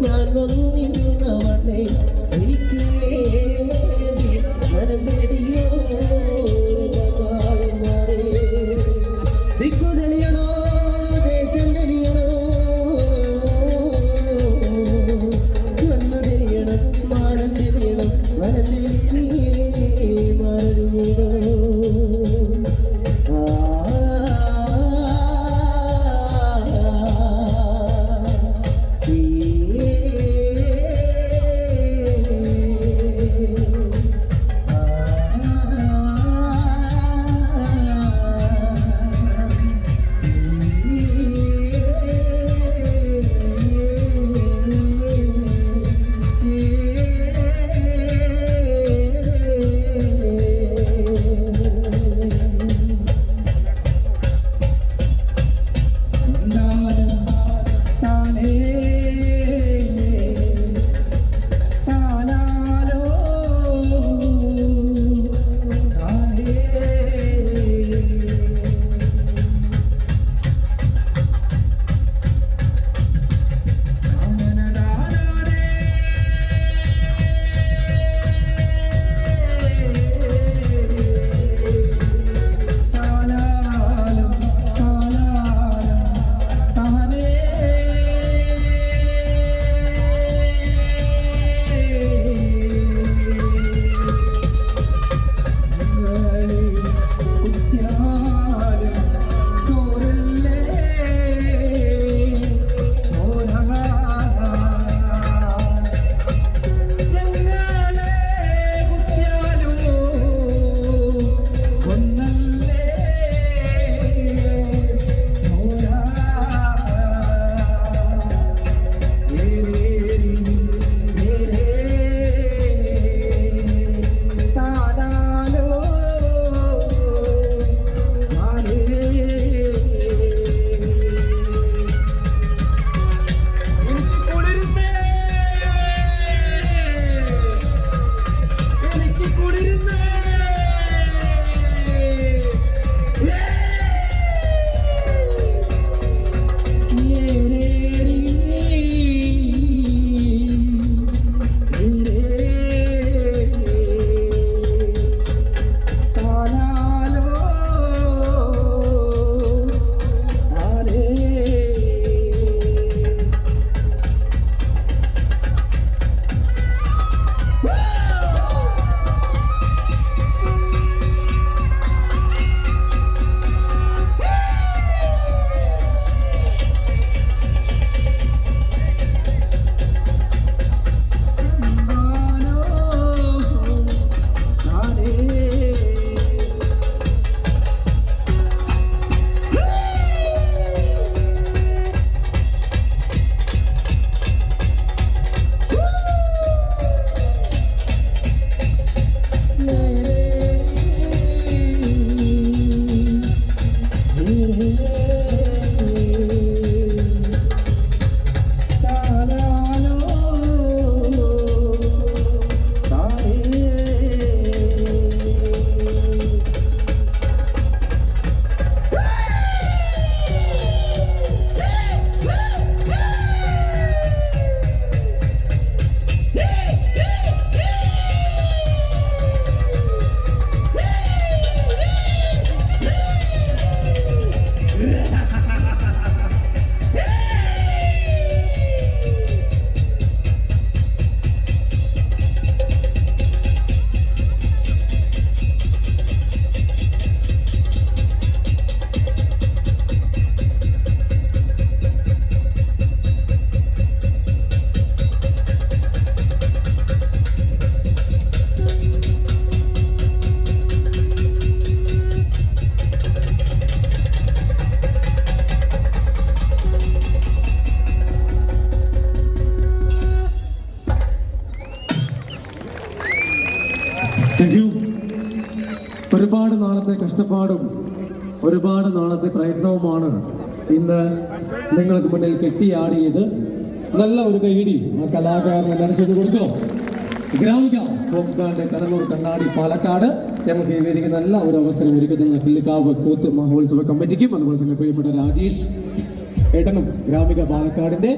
ഞാൻ വന്നു നിന്ന മണ്ണേ എനിക്ക് മനം നേടിയോ ദിക്കു തെളിയണോ ദേശം തെളിയണോ മണ്ണ് തെളിയണം മാനം തെളിയണം മനം തെളിയേ മറന്നു ഒരുപാട് നാളത്തെ കഷ്ടപ്പാടും ഒരുപാട് നാളത്തെ പ്രയത്നവുമാണ് ഇന്ന് നിങ്ങൾക്ക് മുന്നിൽ കെട്ടിയാടിയത്. നല്ല ഒരു കൈയടി ആ കലാകാരനെ മനസ്സിൽ കൊടുക്കോ. ഗ്രാമിക ഫോക്ക് ബാൻഡ് കണ്ണൂർ കണ്ണാടി പാലക്കാട്. നമുക്ക് ഈ വേദിക്ക് നല്ല ഒരു അവസരം ഒരുക്കുന്ന കിള്ളിക്കാവ് കൂത്ത് മഹോത്സവ കമ്മിറ്റിക്കും അതുപോലെ തന്നെ പ്രിയപ്പെട്ട രാജേഷ് ഏട്ടനും ഗ്രാമിക പാലക്കാടിന്റെ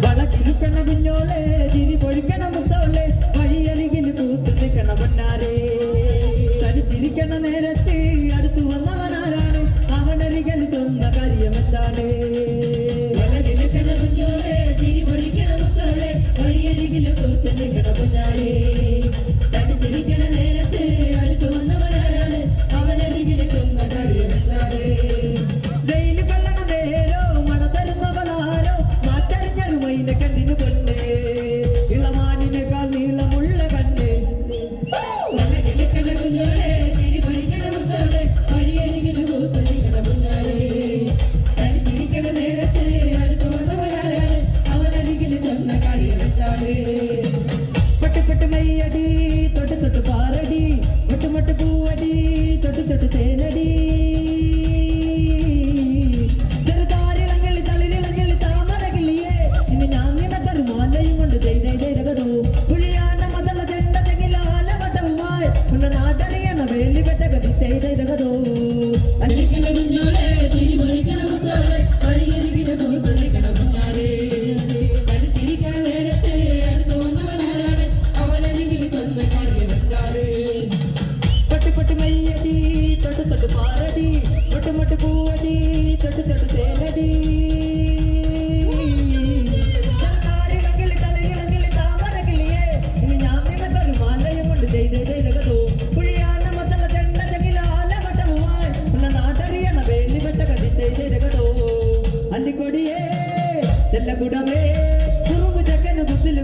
വളക്കിലുക്കണ കുഞ്ഞോളെ ചിരി പൊഴിക്കണ മുത്തോളെ വഴിയരികിൽ കൂത്തു നിൽക്കണ പൊന്നാരെ തനിച്ചിരിക്കണ നേരത്തെ അടുത്തു വന്നവനാരാണ് അവനരികിൽ തൊന്ന കാര്യമെന്താണ് വളകിലുക്കണ കുഞ്ഞോളെ ചിരി പൊഴിക്കണ മുത്തോളെ വഴിയരികിൽ കൂത്തു നിൽക്കണ പൊന്നാരെ തനിച്ചിരിക്കണ നേരത്ത് അടുത്തു വന്നവരാരാണ് അവനരികിൽ ചൊന്ന കാര്യമെന്താണ് വെയിൽ കൊള്ളണ നേരോ മഴ തരുന്നവളാരോ മാറ്ററിഞ്ഞൊരു മൈന്റെ കണ്ണിന് പൊണ്ണേ ഇളമാനിനേക്കാൾ നീളമുള്ള കണ്ണ് വളകിലുക്കണ കുഞ്ഞോളെ ചിരി പൊഴിക്കണ മുത്തോളെ വഴിയരികിൽ കൂത്തു നിൽക്കണ പൊന്നാരെ തനിച്ചിരിക്കണ നേരത്ത് അടുത്തു വന്നവരാരാണ് അവനരികിൽ ചൊന്ന കാര്യമെന്താണ് പട്ട് മൈയടി തൊട്ട് തൊട്ട് പാറടി മട്ട് പൂവടി തൊട്ട് തൊട്ട് തേനടി ചെറുതാരിളങ്ങളിൽ തളിരിളങ്ങളിൽ താമരകിളിയേ ഇനി ഞാൻ നിനക്കൊരു മാലയും കൊണ്ട് ചെയ്തോ പുഴിയാന മതല ചെണ്ട തെങ്ങിലാല വട്ടവുമായി ഉള്ള നാട്ടറിയണ വേലി പെട്ടകതി ചെയ്തോ വളകിലുക്കണ കുഞ്ഞോളെ ചിരി പൊഴിക്കണ മുത്തോളെ വഴിയരികിൽ കൂത്തു നിൽക്കണ പൊന്നാരെ തനിച്ചിരിക്കണ നേരത്ത് അടുത്തു വന്നവരാരാണ് അവനരികിൽ ചൊന്ന കാര്യമെന്താണ് പട്ട് മൈയടി തൊട്ട് തൊട്ട് പാറടി മട്ട് പൂവടി തൊട്ട് തൊട്ട് തേനടി ചെറുതാരിളങ്ങളിൽ തളിരിളങ്ങളിൽ താമരകിളിയേ ഇനി ഞാൻ നിനക്കൊരു മാലയും കൊണ്ട് ചെയ്തോ പുഴിയാന മത്തല ചെണ്ട ചെങ്ങിലാല വട്ടവുമായി ഉള്ള നാട്ടറിയണ വേലി പെട്ടകതി ചെയ്തോ അല്ലിക്കൊടിയേ ചെല്ലക്കുടമേ കുറുമ്പ് ചക്കന് കുത്തില്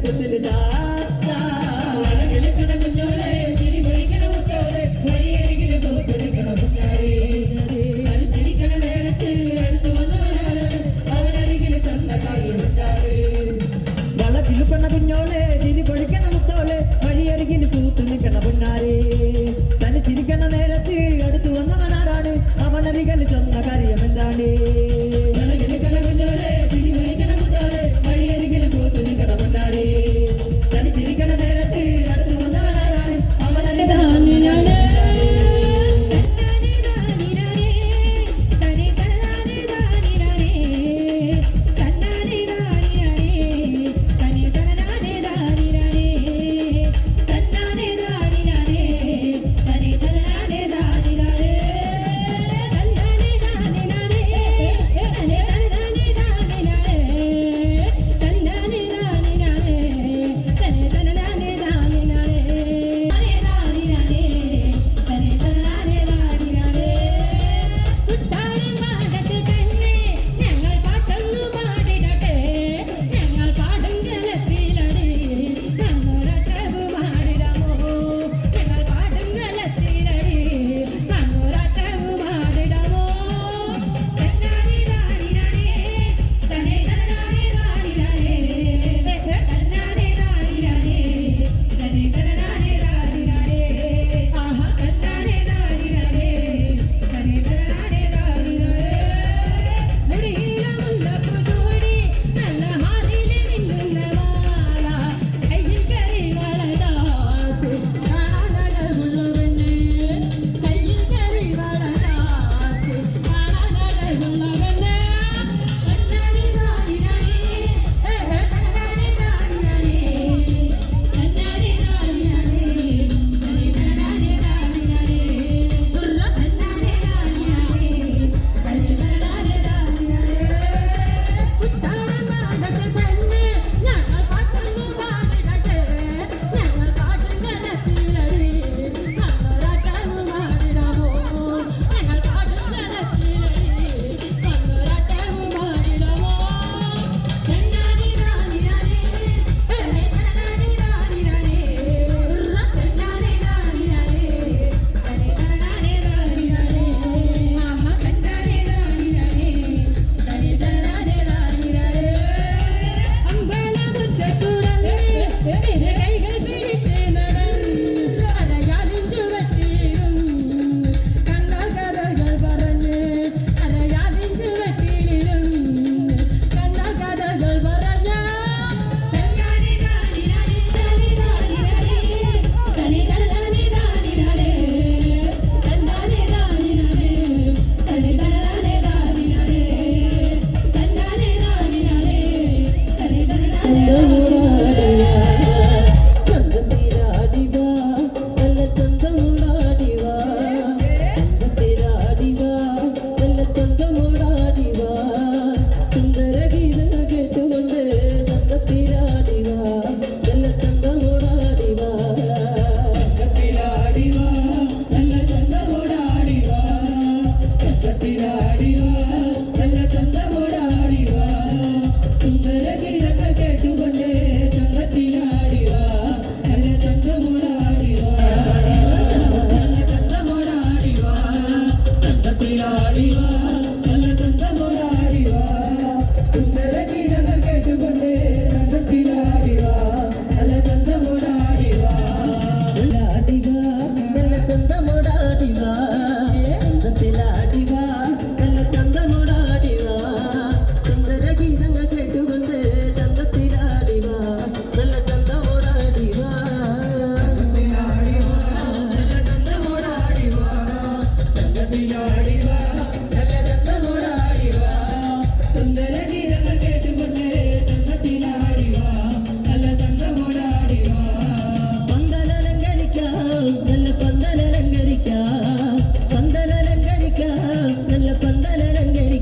വളകിലുക്കണ കുഞ്ഞോളെ ചിരി പൊഴിക്കണ മുത്തോളെ വഴിയരികിൽ കൂത്തു നിൽക്കണ പൊന്നാരെ തനിച്ചിരിക്കണ നേരത്ത് അടുത്തു വന്നവരാരാണ് അവനരികിൽ ചൊന്ന കാര്യമെന്താണ് വളക്കിലുക്കണ കുഞ്ഞോളെ തിരി പൊഴിക്കണ മുത്തോളെ വഴിയരികിൽ കൂത്തു നിൽക്കണ പൊന്നാരെ തനിച്ചിരിക്കണ നേരത്ത് അടുത്തു വന്നവനാരാണ് അവനരികിൽ ചൊന്ന കാര്യമെന്താണ് വളകിലുക്കണ കുഞ്ഞോളെ ചിരി പൊഴിക്കണ മുത്തോളെ വഴിയരികിൽ കൂത്തു നിൽക്കണ പൊന്നാരെ തനിച്ചിരിക്കണ നേരത്ത് അടുത്തു വന്നവനാരാണ് അവനരികിൽ തന്നാനെ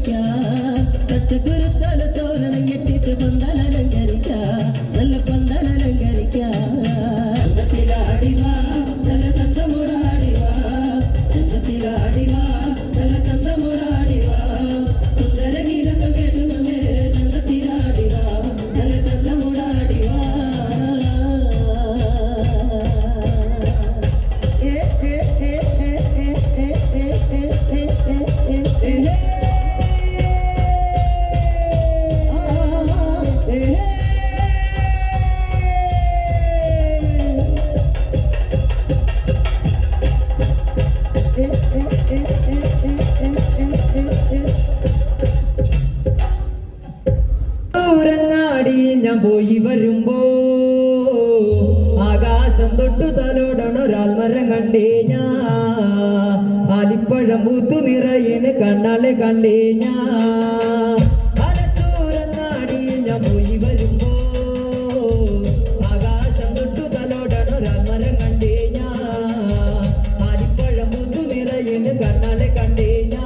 കളിക്കാം പച്ചക്കുരുത്തോല തോരണം കെട്ടിട്ട് പന്തലലങ്കരിക്കാം നല്ല പന്തലലങ്കരിക്കാം ചന്തത്തിലാടിവാ നല്ല ചന്തമുടാടിവാ ചന്തത്തിലാടിവാ നല്ല ചന്തമുടാടിവാ സുന്ദര ഗീതങ്ങൾ കേട്ടുകൊണ്ട് ചന്തത്തിലാടിവാ നല്ല ചന്തമുടാടിവാ ഞാൻ പോയി വരുമ്പോ ആകാശം തൊട്ടു തലോടണൊരാൾ മരം കണ്ടേ ഞാൻ ആലിപ്പഴം പൂത്തു നിറയണ് കണ്ണാലെ കണ്ടേ ഞാൻ ആലത്തൂരങ്ങാടിയിൽ ഞാൻ പോയി വരുമ്പോ ആകാശം തൊട്ടു തലോടണൊരാൾ മരം കണ്ടേ ഞാൻ ആലിപ്പഴം പൂത്തു നിറയണ് കണ്ണാലെ കണ്ടേ ഞാൻ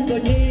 കൊണ്ടേ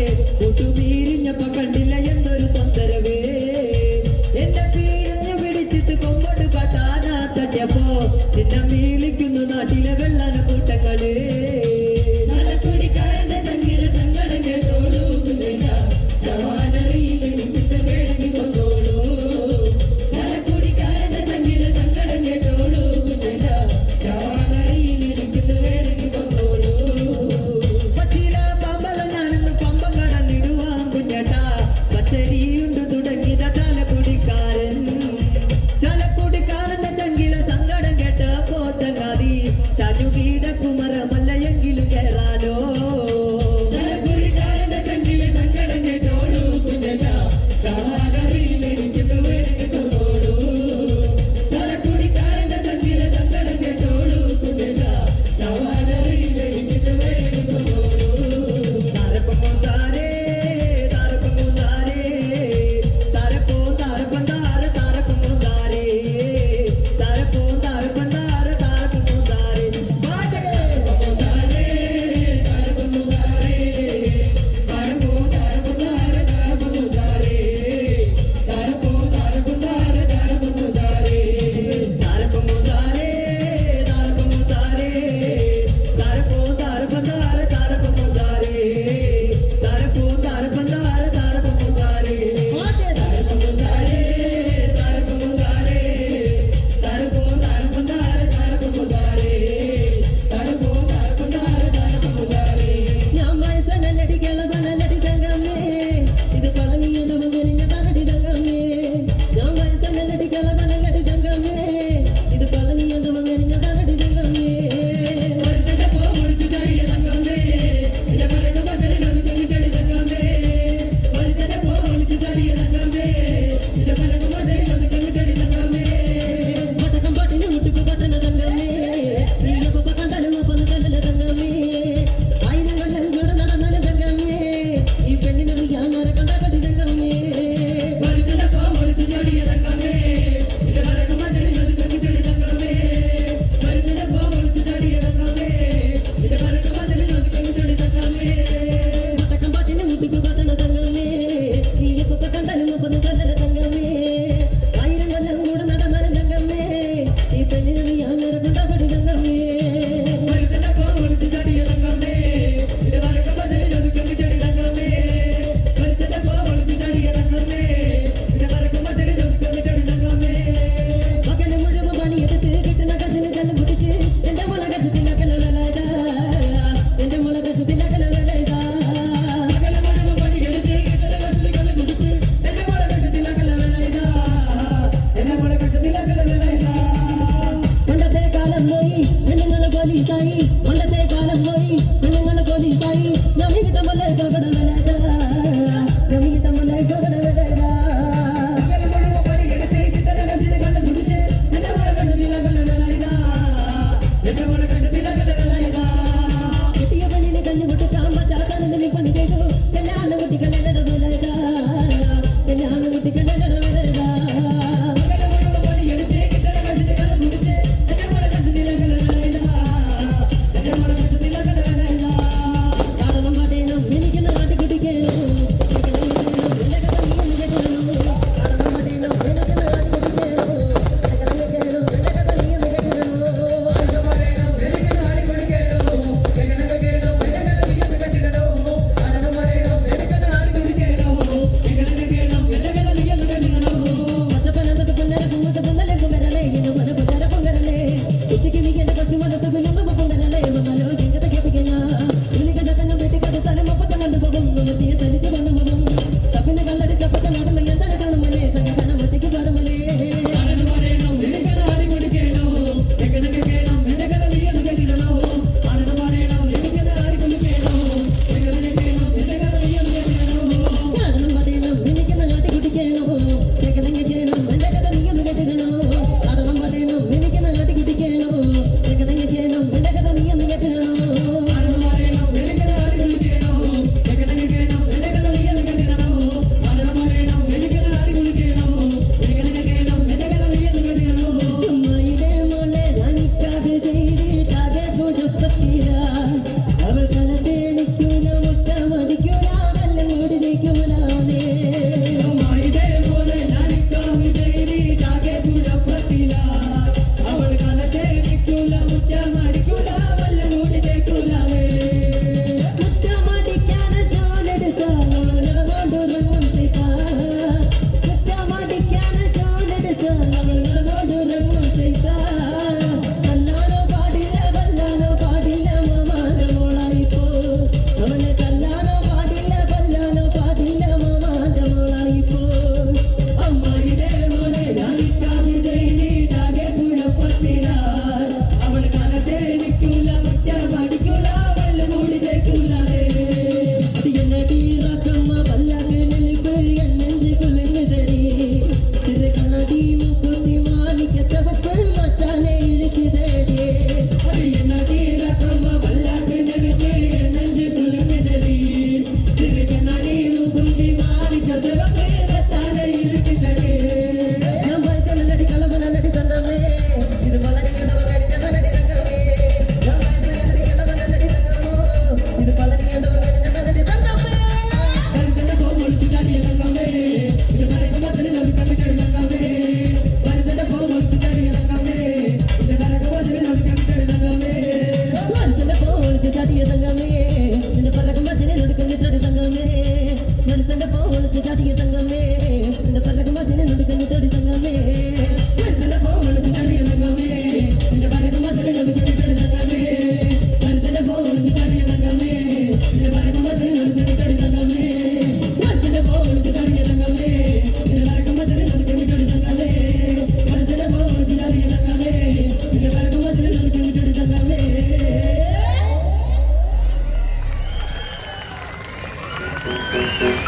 Thank you.